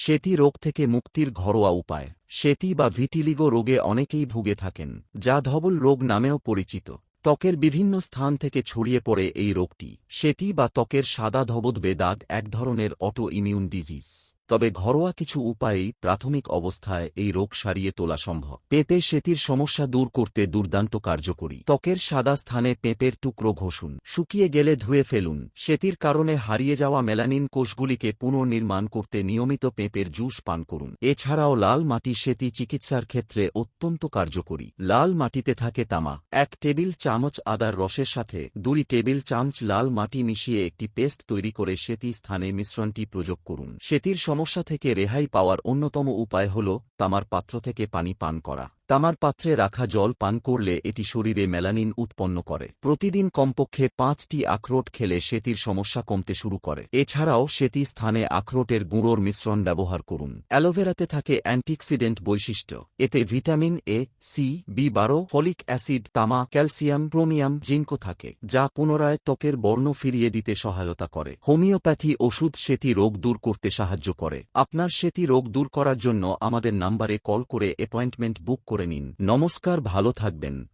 সেতি রোগ থেকে মুক্তির ঘরোয়া উপায়। সেতি বা ভিটিলিগো রোগে অনেকেই ভুগে থাকেন, যা ধবল রোগ নামেও পরিচিত। ত্বকের বিভিন্ন স্থান থেকে ছড়িয়ে পড়ে এই রোগটি। সেতি বা ত্বকের সাদা ধবধবে দাগ এক ধরনের অটো ইমিউন ডিজিজ। তবে ঘরোয়া কিছু উপায়েই প্রাথমিক অবস্থায় এই রোগ সারিয়ে তোলা সম্ভব। পেঁপে সেতির সমস্যা দূর করতে দুর্দান্ত কার্যকরী। ত্বকের সাদা স্থানে পেঁপের টুকরো ঘষুন, শুকিয়ে গেলে ধুয়ে ফেলুন। সেতির কারণে হারিয়ে যাওয়া মেলানিন কোষগুলিকে পুনর্নির্মাণ করতে নিয়মিত পেঁপের জুস পান করুন। এছাড়াও লাল মাটি সেতি চিকিৎসার ক্ষেত্রে অত্যন্ত কার্যকরী। লাল মাটিতে থাকে তামা। 1 টেবিল চামচ আদার রসের সাথে 2 টেবিল চামচ লাল মাটি মিশিয়ে একটি পেস্ট তৈরি করে সেতি স্থানে মিশ্রণটি প্রয়োগ করুন। সেতির সমস্যা থেকে রেহাই পাওয়ার অন্যতম উপায় হল তামার পাত্র থেকে পানি পান করা। তামার পাত্রে রাখা জল পান করলে এটি শরীরে মেলানিন উৎপন্ন করে। প্রতিদিন কমপক্ষে 5টি আখরোট খেলে সেতির সমস্যা কমতে শুরু করে। এছাড়াও সেতি স্থানে আখরোটের গুঁড়োর মিশ্রণ ব্যবহার করুন। অ্যালোভেরাতে থাকে অ্যান্টিঅক্সিডেন্ট বৈশিষ্ট্য। এতে ভিটামিন এ, সি, বি12, ফলিক অ্যাসিড, তামা, ক্যালসিয়াম, ক্রোমিয়াম, জিঙ্কও থাকে, যা পুনরায় ত্বকের বর্ণ ফিরিয়ে দিতে সহায়তা করে। হোমিওপ্যাথি ওষুধ সেতি রোগ দূর করতে সাহায্য করে। আপনার সেতি রোগ দূর করার জন্য আমাদের নাম্বারে কল করে অ্যাপয়েন্টমেন্ট বুক করে নিন। নমস্কার, ভালো থাকবেন।